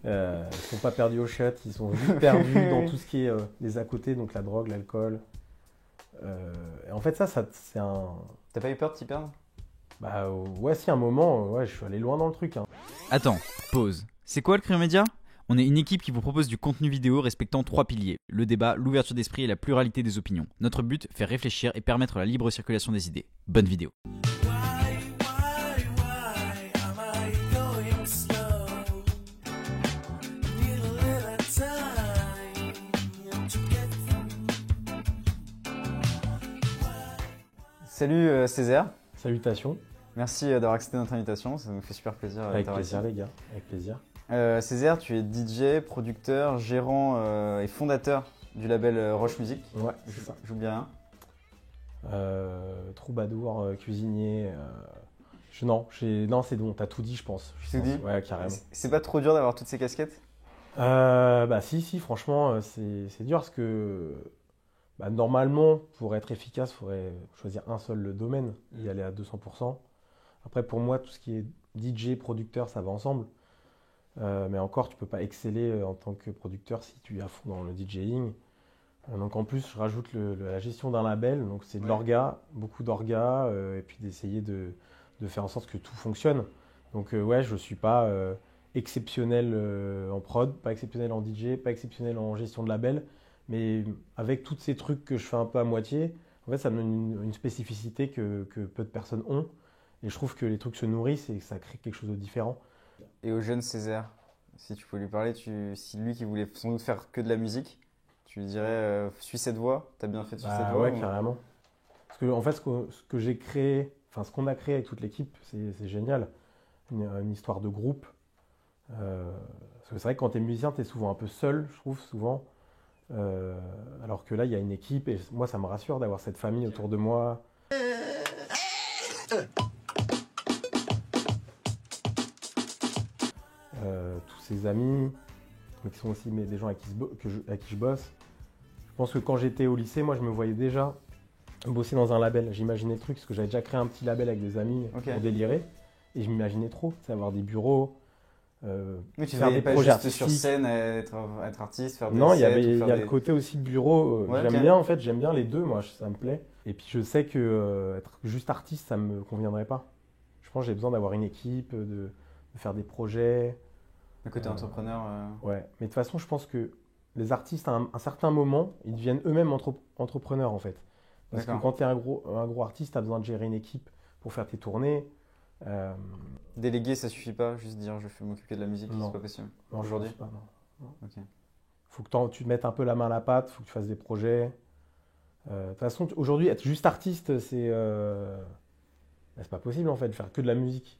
Ils sont pas perdus au shot, ils sont juste perdus dans tout ce qui est les à côté, donc la drogue, l'alcool. Et en fait, ça c'est un. T'as pas eu peur de t'y perdre? Bah ouais, si, un moment, ouais, je suis allé loin dans le truc, hein. Attends, pause. C'est quoi le Cryo Média? On est une équipe qui vous propose du contenu vidéo respectant 3 piliers: le débat, l'ouverture d'esprit et la pluralité des opinions. Notre but, faire réfléchir et permettre la libre circulation des idées. Bonne vidéo. Salut Césaire, Salutations, merci d'avoir accepté notre invitation, ça nous fait super plaisir. avec d'avoir plaisir ici. les gars, avec plaisir. Césaire, tu es DJ, producteur, gérant et fondateur du label Roche Music. Ouais, c'est ça. J'oublie rien. Troubadour, cuisinier. Non, c'est bon, t'as tout dit, je pense. Tout dit? Ouais, carrément. C'est pas trop dur d'avoir toutes ces casquettes? Bah si, franchement, c'est dur parce que bah, normalement, pour être efficace, il faudrait choisir un seul domaine, y aller à 200%. Après, pour moi, tout ce qui est DJ, producteur, ça va ensemble. Mais encore, tu peux pas exceller en tant que producteur si tu es à fond dans le DJing. Donc en plus, je rajoute la gestion d'un label, donc c'est de l'orga, beaucoup d'orga, et puis d'essayer de faire en sorte que tout fonctionne. Donc ouais, je suis pas exceptionnel en prod, pas exceptionnel en DJ, pas exceptionnel en gestion de label, mais avec tous ces trucs que je fais un peu à moitié, en fait, ça me donne une spécificité que peu de personnes ont. Et je trouve que les trucs se nourrissent et que ça crée quelque chose de différent. Et au jeune Césaire, si tu peux lui parler, si lui qui voulait sans doute faire que de la musique, tu lui dirais suis cette voie, t'as bien fait de suivre cette voie? Ouais, carrément. Parce que en fait, ce que j'ai créé, enfin ce qu'on a créé avec toute l'équipe, c'est génial. Une histoire de groupe. Parce que c'est vrai que quand tu es musicien, tu es souvent un peu seul, je trouve, souvent. Alors que là, il y a une équipe et moi, ça me rassure d'avoir cette famille autour de moi. Tous ces amis, mais qui sont aussi des gens à qui je bosse. Je pense que quand j'étais au lycée, moi, je me voyais déjà bosser dans un label. J'imaginais le truc, parce que j'avais déjà créé un petit label avec des amis pour délirer. Et je m'imaginais trop, c'est avoir des bureaux, Oui, tu faire des pas projets juste sur artistiques. scène, être artiste, faire des Non, il y sets, avait, ou il faire y a des... le côté aussi bureau. Ouais, J'aime ok. bien, en fait, j'aime bien les deux, moi, ça me plaît. Et puis je sais que être juste artiste, ça me conviendrait pas. Je pense que j'ai besoin d'avoir une équipe, de faire des projets. Le côté entrepreneur. Ouais, mais de toute façon, je pense que les artistes, à un certain moment, ils deviennent eux-mêmes entrepreneurs, en fait. Parce que D'accord. quand tu es un gros artiste, tu as besoin de gérer une équipe pour faire tes tournées. Déléguer, ça suffit pas, juste dire je vais m'occuper de la musique, Non. c'est pas possible. Non, je Aujourd'hui? pense pas, non. Ok. Faut que tu te mettes un peu la main à la pâte, faut que tu fasses des projets. De toute façon, aujourd'hui, être juste artiste, c'est pas possible en fait, de faire que de la musique.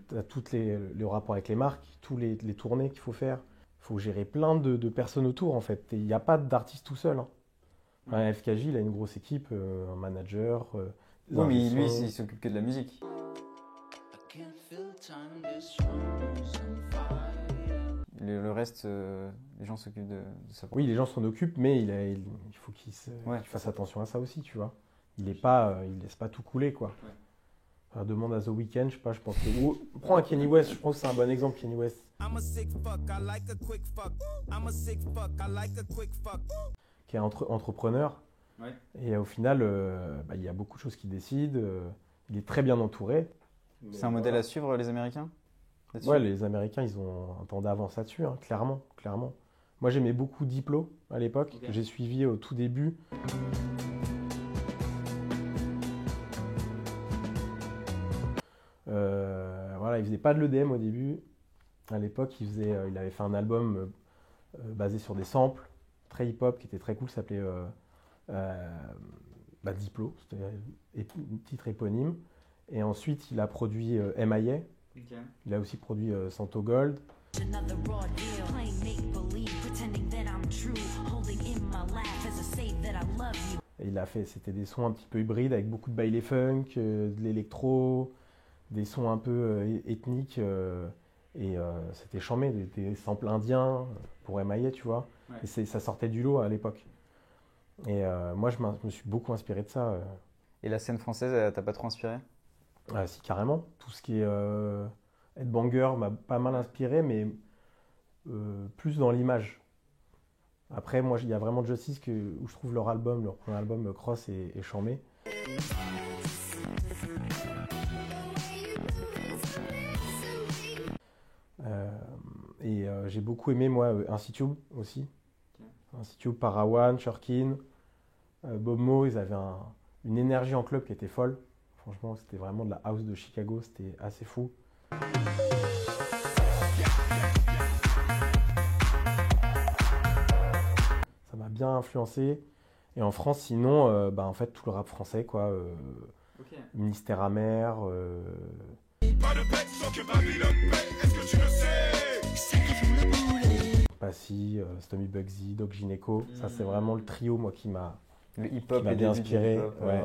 Tu as tous les rapports avec les marques, tous les tournées qu'il faut faire. Il faut gérer plein de personnes autour en fait. Il n'y a pas d'artiste tout seul, hein. Enfin, FKJ, il a une grosse équipe, un manager. Des Oui, mais ingé lui, sons. il s'occupe que de la musique. Le reste, les gens s'occupent de ça. Oui, les gens s'en occupent, mais il faut Ouais. qu'il fasse attention à ça aussi, tu vois. Il laisse pas tout couler, quoi. Ouais. Enfin, demande à The Weeknd, je sais pas, je pense que. Prends un Kanye West, je pense que c'est un bon exemple, Kanye West. Qui est entrepreneur. Ouais. Et au final, bah, il y a beaucoup de choses qu'il décide. Il est très bien entouré. C'est un modèle à suivre, les Américains? Là-dessus? Ouais, les Américains, ils ont un temps d'avance là-dessus, hein, clairement, clairement. Moi, j'aimais beaucoup Diplo à l'époque, Ok. que j'ai suivi au tout début. Voilà, il faisait pas de l'EDM au début. À l'époque, il avait fait un album basé sur des samples, très hip-hop, qui était très cool, qui s'appelait Diplo, c'était un titre éponyme. Et ensuite, il a produit MIA. Ok. Il a aussi produit Santo Gold. Another raw deal, playing make believe, pretending that I'm true, holding in my laugh as I say that I love you. Et c'était des sons un petit peu hybrides avec beaucoup de baile funk, de l'électro, des sons un peu ethniques. C'était charmé, des samples indiens pour MIA, tu vois. Ouais. Et ça sortait du lot à l'époque. Et moi, je me suis beaucoup inspiré de ça. Et la scène française, t'as pas trop inspiré? Si, carrément. Tout ce qui est headbanger m'a pas mal inspiré, mais plus dans l'image. Après, moi, il y a vraiment Justice où je trouve leur premier album Cross est charmé. J'ai beaucoup aimé, moi, Incitube aussi. Incitube, Parawan, Shurkin, Bob Mo, ils avaient une énergie en club qui était folle. Franchement, c'était vraiment de la house de Chicago, c'était assez fou. Ça m'a bien influencé. Et en France, sinon, en fait, tout le rap français, quoi. Ministère amer. Passy, Stommy Bugsy, Doc Gineco. Ça, c'est vraiment le trio, moi, qui m'a Le hip-hop bien et bien inspiré. hip-hop, Ouais.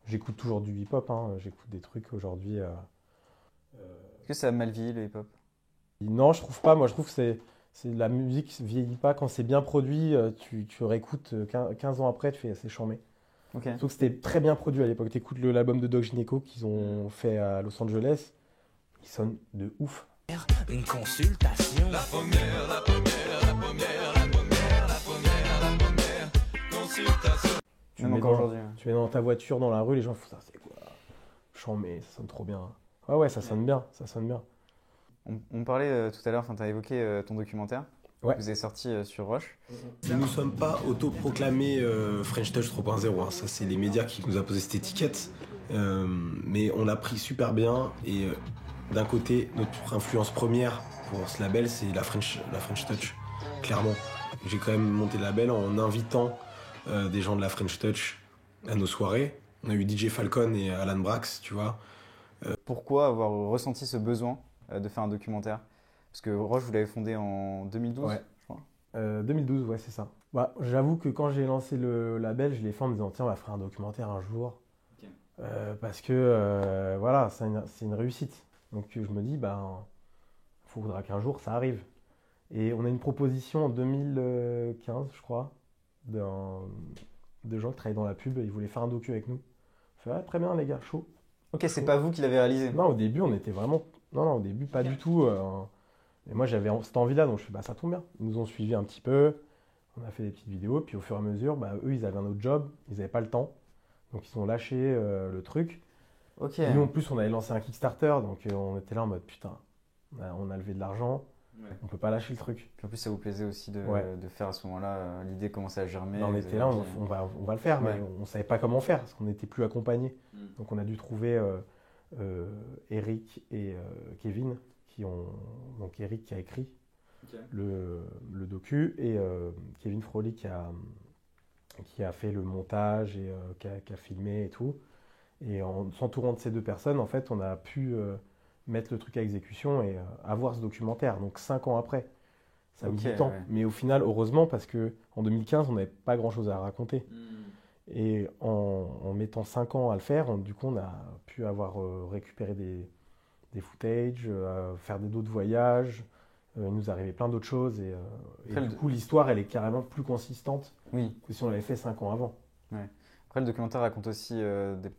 J'écoute toujours du hip-hop, hein. J'écoute des trucs aujourd'hui. Est-ce que ça a mal vieilli le hip-hop? Non, je trouve pas. Moi, je trouve que c'est de la musique qui vieillit pas. Quand c'est bien produit, tu réécoutes 15 ans après, tu fais c'est charmé. Ok. Surtout que c'était très bien produit à l'époque. Tu écoutes l'album de Doc Gineco qu'ils ont fait à Los Angeles. Il sonne de ouf. Une consultation. Tu Même mets encore dans- aujourd'hui. Tu es dans ta voiture, dans la rue, les gens font ça, c'est quoi? Charmé, ça sonne trop bien. Ouais, ça sonne bien, ça sonne bien. On parlait tout à l'heure, tu as évoqué ton documentaire. Ouais. Vous avez sorti sur Roche. Nous ne sommes pas autoproclamés French Touch 3.0, hein. Ça c'est les médias qui nous a posé cette étiquette. Mais on l'a pris super bien et d'un côté, notre influence première pour ce label, c'est la French Touch, clairement. J'ai quand même monté le label en invitant des gens de la French Touch à nos soirées. On a eu DJ Falcon et Alan Brax, tu vois. Pourquoi avoir ressenti ce besoin de faire un documentaire? Parce que Roche, vous l'avez fondé en 2012, Ouais. je crois. 2012, ouais, c'est ça. Bah, j'avoue que quand j'ai lancé le label, je l'ai fait en me disant, tiens, on va faire un documentaire un jour. Ok. Parce que, voilà, c'est une réussite. Donc je me dis, il faudra qu'un jour ça arrive. Et on a une proposition en 2015, je crois, de gens qui travaillaient dans la pub et ils voulaient faire un docu avec nous. On fait, ouais, très bien, les gars, chaud. Ok, c'est pas vous qui l'avez réalisé. Non, au début, on était vraiment. Non, au début, pas du tout. Et moi, j'avais cette envie-là, donc je fais, ça tombe bien. Ils nous ont suivis un petit peu, on a fait des petites vidéos, puis au fur et à mesure, eux, ils avaient un autre job, ils n'avaient pas le temps. Donc, ils ont lâché le truc. Ok. Et nous, en plus, on avait lancé un Kickstarter, donc on était là en mode, putain, on a levé de l'argent, Ouais. on peut pas lâcher le truc. Puis en plus, ça vous plaisait aussi de Ouais. faire à ce moment-là, l'idée commençait à germer. Là, on vous était avez là, dit, on va le faire, Ouais. mais on savait pas comment faire, parce qu'on n'était plus accompagnés. Mm. Donc, on a dû trouver Eric et Kevin, donc Eric qui a écrit Ok. le docu, et Kevin Froley qui a fait le montage et qui a filmé et tout. Et en s'entourant de ces deux personnes, en fait, on a pu mettre le truc à exécution et avoir ce documentaire. Donc 5 ans après, ça a mis Ok, du temps. ouais. Mais au final, heureusement, parce que en 2015, on n'avait pas grand-chose à raconter. Et en mettant 5 ans à le faire, du coup, on a pu avoir récupéré des footages, faire d'autres voyages. Il nous arrivait plein d'autres choses. Et Après, du coup, l'histoire, elle est carrément plus consistante Oui. que si on l'avait fait 5 ans avant. Après, le documentaire raconte aussi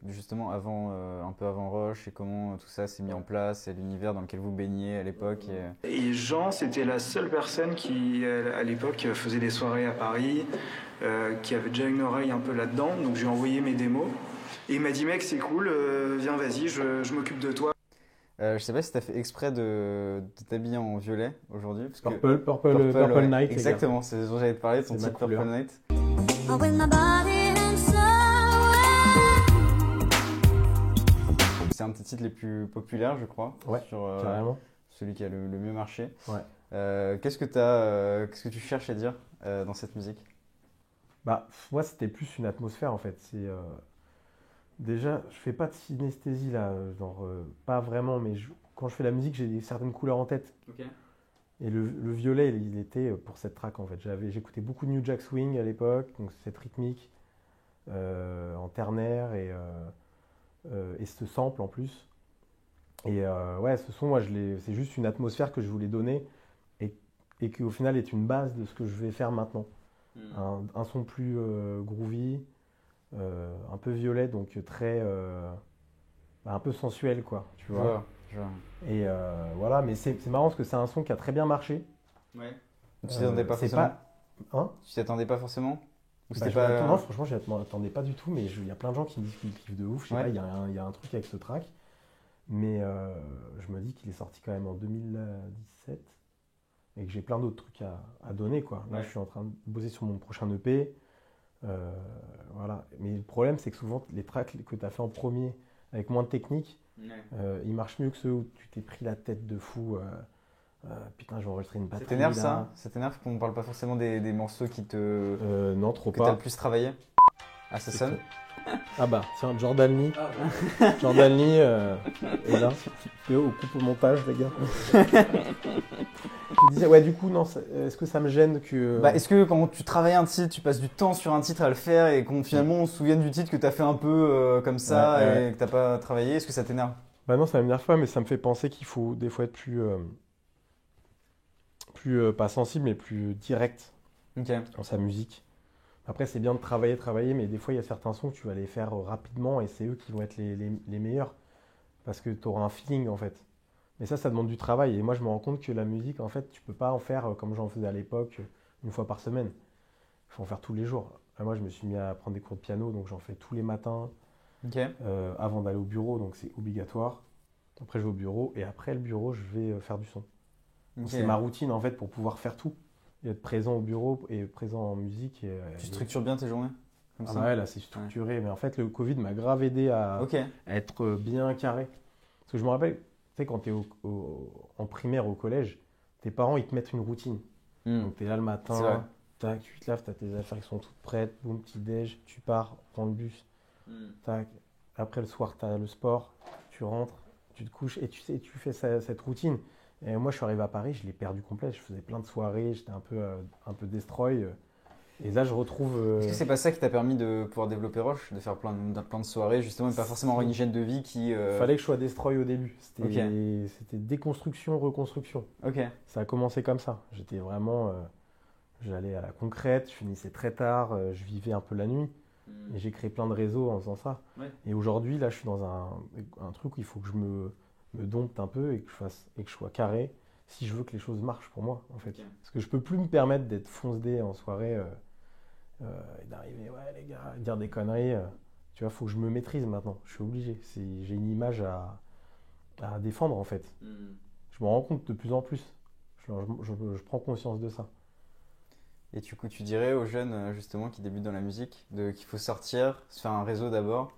justement un peu avant Roche et comment tout ça s'est mis en place et l'univers dans lequel vous baigniez à l'époque. Et Jean, c'était la seule personne qui, à l'époque, faisait des soirées à Paris, qui avait déjà une oreille un peu là-dedans. Donc, je lui ai envoyé mes démos. Et il m'a dit, mec, c'est cool, viens, vas-y, je m'occupe de toi. Je sais pas si tu as fait exprès de t'habiller en violet aujourd'hui. Parce que Purple ouais, Night, les gars. exactement, c'est ce dont j'allais te parler, ton C'est ma titre couleur. Purple Night. With my body and soul. C'est un des titres les plus populaires, je crois, Ouais, sur Carrément. celui qui a le mieux marché. Ouais. Qu'est-ce que tu cherches à dire dans cette musique? Moi, c'était plus une atmosphère en fait. Déjà, je fais pas de synesthésie là, pas vraiment, mais quand je fais la musique, j'ai certaines couleurs en tête. Et le violet, il était pour cette track en fait. J'écoutais beaucoup de New Jack Swing à l'époque, donc cette rythmique en ternaire et ce sample en plus. Et ouais, ce son, moi, c'est juste une atmosphère que je voulais donner et qui au final est une base de ce que je vais faire maintenant. Un son plus groovy, un peu violet, donc très un peu sensuel quoi, tu vois. Je vois. Et voilà, mais c'est marrant parce que c'est un son qui a très bien marché Ouais. Tu t'attendais pas c'est forcément pas. Hein? Tu t'attendais pas forcément Ou Bah, c'était je pas. m'attends- non, franchement, je m'attendais pas du tout, mais il y a plein de gens qui me disent qu'ils kiffent de ouf. Je sais Ouais. pas, il y a un truc avec ce track. Mais je me dis qu'il est sorti quand même en 2017 et que j'ai plein d'autres trucs à donner, quoi. Là, Ouais. je suis en train de bosser sur mon prochain EP. Voilà. Mais le problème, c'est que souvent, les tracks que tu as fait en premier, avec moins de technique, ils marchent mieux que ceux où tu t'es pris la tête de fou. Putain, je vais enregistrer une Ça batterie. t'énerve là. ça Ça t'énerve qu'on parle pas forcément des morceaux Non, trop que t'as pas. le plus travaillé? Ah, ça sonne? Ah bah, tiens, Jordan Lee. Jordan Lee est là. Et au coupe au montage, les gars. Tu disais, ouais, du coup, non, est-ce que ça me gêne que. Bah, est-ce que quand tu travailles un titre, tu passes du temps sur un titre à le faire et qu'on finalement on se souvienne du titre que t'as fait un peu comme ça Ouais, et que t'as pas travaillé, est-ce que ça t'énerve? Bah non, ça m'énerve pas, mais ça me fait penser qu'il faut des fois être plus pas sensible, mais plus direct Ok. dans sa musique. Après, c'est bien de travailler, mais des fois, il y a certains sons que tu vas les faire rapidement et c'est eux qui vont être les meilleurs parce que tu auras un feeling en fait. Mais ça demande du travail. Et moi, je me rends compte que la musique, en fait, tu peux pas en faire comme j'en faisais à l'époque, une fois par semaine. Il faut en faire tous les jours. Là, moi, je me suis mis à prendre des cours de piano, donc j'en fais tous les matins Ok. avant d'aller au bureau, donc c'est obligatoire. Après, je vais au bureau et après le bureau, je vais faire du son. Donc, Ok. c'est ma routine en fait pour pouvoir faire tout. Et être présent au bureau et présent en musique. Tu structures bien tes journées? Comme Ah ça? bah ouais, là c'est structuré. Mais en fait, le Covid m'a grave aidé à Ok. être bien carré. Parce que je me rappelle, tu sais, quand tu es en primaire au collège, tes parents ils te mettent une routine. Hmm. Donc tu es là le C'est vrai. matin, tac, tu te laves, tu as tes affaires qui sont toutes prêtes, boum, petit déj, tu pars, prends le bus, tac. Après le soir, tu as le sport, tu rentres, tu te couches et tu sais, tu fais cette routine. Et moi, je suis arrivé à Paris, je l'ai perdu complet. Je faisais plein de soirées, j'étais un peu destroy. Et là, je retrouve. Est-ce que c'est pas ça qui t'a permis de pouvoir développer Roche, de faire plein de soirées, justement, et pas forcément avoir une hygiène de vie qui. Fallait que je sois destroy au début. Ok. C'était déconstruction, reconstruction. Ok. Ça a commencé comme ça. J'étais vraiment. J'allais à la concrète, je finissais très tard, je vivais un peu la nuit. Et j'ai créé plein de réseaux en faisant ça. Ouais. Et aujourd'hui, là, je suis dans un truc où il faut que je me dompte un peu et que je sois carré si je veux que les choses marchent pour moi, en fait. Ok. Parce que je peux plus me permettre d'être fonce-dé en soirée et d'arriver, ouais, les gars, dire des conneries. Tu vois, faut que je me maîtrise maintenant. Je suis obligé. J'ai une image à défendre, en fait. Je me rends compte de plus en plus. Je prends conscience de ça. Et du coup, tu dirais aux jeunes, justement, qui débutent dans la musique, qu'il faut sortir, se faire un réseau d'abord,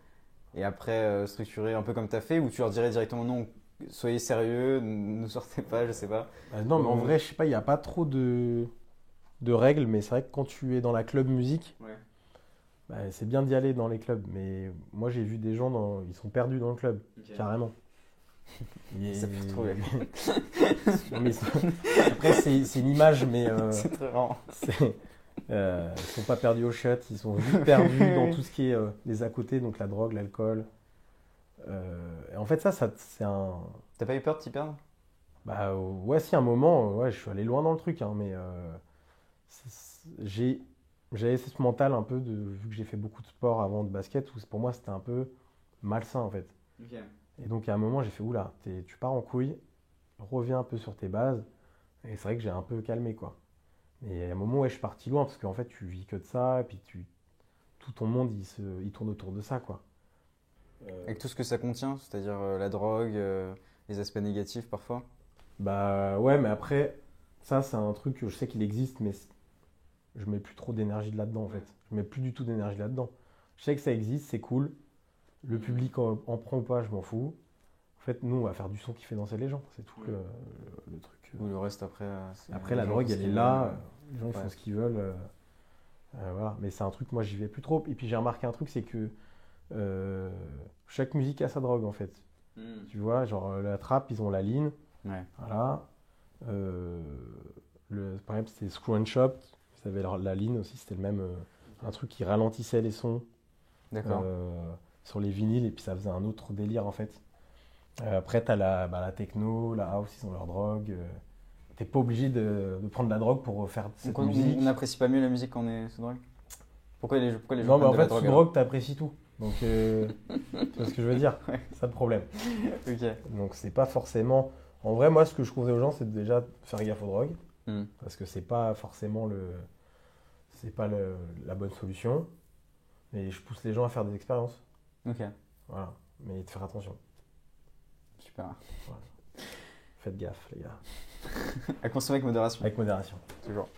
et après structurer un peu comme tu as fait, ou tu leur dirais directement non, soyez sérieux, ne sortez pas, je sais pas. Non, mais en vrai, je sais pas, il n'y a pas trop de règles, mais c'est vrai que quand tu es dans la club musique, Ouais. bah, c'est bien d'y aller dans les clubs. Mais moi, j'ai vu des gens, ils sont perdus dans le club, carrément. Ça peut se trouver. Non, mais après, c'est une image, mais C'est très rare. ils sont pas perdus au shot, ils sont juste perdus dans tout ce qui est les à côté, donc la drogue, l'alcool. Et en fait, ça c'est un. T'as pas eu peur de t'y perdre? Bah ouais, si, un moment, ouais, je suis allé loin dans le truc, hein, mais j'avais ce mental un peu vu que j'ai fait beaucoup de sport avant de basket, où pour moi c'était un peu malsain en fait. Ok. Et donc à un moment j'ai fait, oula, tu pars en couille, reviens un peu sur tes bases, et c'est vrai que j'ai un peu calmé quoi. Et à un moment, ouais, je suis parti loin, parce qu'en fait tu vis que de ça, et puis tout ton monde il tourne autour de ça quoi. Avec tout ce que ça contient, c'est-à-dire la drogue, les aspects négatifs parfois. Bah ouais, mais après, ça c'est un truc que je sais qu'il existe, mais je mets plus trop d'énergie là-dedans en fait. Je mets plus du tout d'énergie là-dedans. Je sais que ça existe, c'est cool. Le public en prend ou pas, je m'en fous. En fait, nous, on va faire du son qui fait danser les gens. C'est tout le truc. Ou le reste après. Après, la drogue, elle est là. Les gens, ils font ce qu'ils veulent. Voilà. Mais c'est un truc, moi, j'y vais plus trop. Et puis, j'ai remarqué un truc, c'est que chaque musique a sa drogue, en fait. Tu vois, genre, la trap, ils ont la ligne. Ouais. Voilà. Par exemple, c'était Screw and Shop. Ils avaient la ligne aussi. C'était le même. Un truc qui ralentissait les sons. D'accord. Sur les vinyles, et puis ça faisait un autre délire en fait. Après, t'as la techno, la house, ils ont leur drogue. T'es pas obligé de prendre de la drogue pour faire cette Donc musique. on n'apprécie pas mieux la musique quand on est sous drogue? Pourquoi les gens Non, mais prennent en de la fait, drogue sous drogue, t'apprécies tout. Donc, tu vois ce que je veux dire? Ouais. C'est ça le problème. Ok. Donc, c'est pas forcément. En vrai, moi, ce que je conseille aux gens, c'est de déjà faire gaffe aux drogues. Parce que c'est pas forcément la bonne solution. Et je pousse les gens à faire des expériences. Ok, Voilà. Mais de faire attention. super. Faites gaffe, les gars. À consommer avec modération, Avec modération. toujours.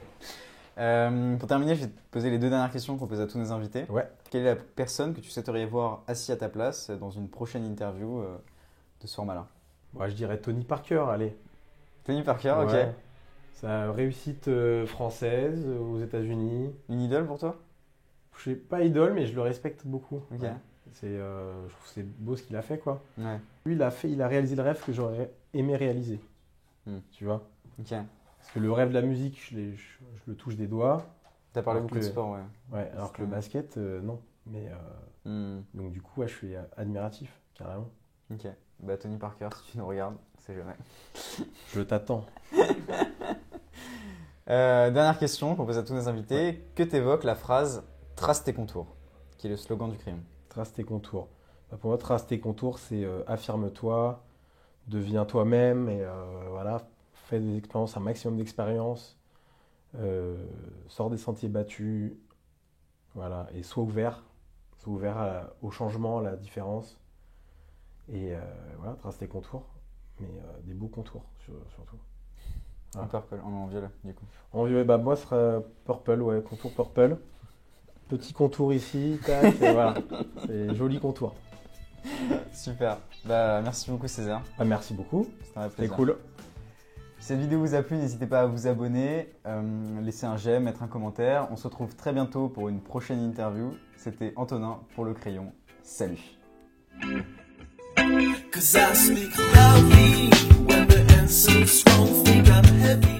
Pour terminer, je vais te poser les 2 dernières questions qu'on pose à tous nos invités. Ouais. Quelle est la personne que tu souhaiterais voir assis à ta place dans une prochaine interview de ce format-là? Moi, je dirais Tony Parker, allez. Tony Parker, ok. Ouais. Sa réussite française aux États-Unis. Une idole pour toi? Je suis pas idole, mais je le respecte beaucoup. Ok. Ouais. Je trouve que c'est beau ce qu'il a fait, quoi. Ouais. Lui, il a réalisé le rêve que j'aurais aimé réaliser. Tu vois? Ok. Parce que le rêve de la musique, je le touche des doigts. T'as parlé Alors beaucoup de que- sport, ouais. Ouais, alors que le basket, non. Mais donc du coup, ouais, je suis admiratif, carrément. Ok. Bah Tony Parker, si tu nous regardes, c'est jamais. Je t'attends. Dernière question qu'on pose à tous nos invités. Que t'évoque la phrase « Trace tes contours », qui est le slogan du crayon? Trace tes contours. Bah, pour moi, trace tes contours, c'est affirme-toi, deviens toi-même et voilà, fais des expériences, un maximum d'expériences, sors des sentiers battus, voilà, et sois ouvert au changement, à la différence. Et voilà, trace tes contours, mais des beaux contours surtout. En purple, en violet, du coup. En violet, bah moi, ce sera purple, ouais, contour purple. Petit contour ici, tac, et voilà. C'est joli contour. Super. Bah merci beaucoup César. Ah, merci beaucoup, C'était un c'est plaisir. cool. Si cette vidéo vous a plu, n'hésitez pas à vous abonner, laisser un j'aime, mettre un commentaire. On se retrouve très bientôt pour une prochaine interview. C'était Antonin pour Le Crayon. Salut. Cause I speak loudly when the answers won't think I'm heavy.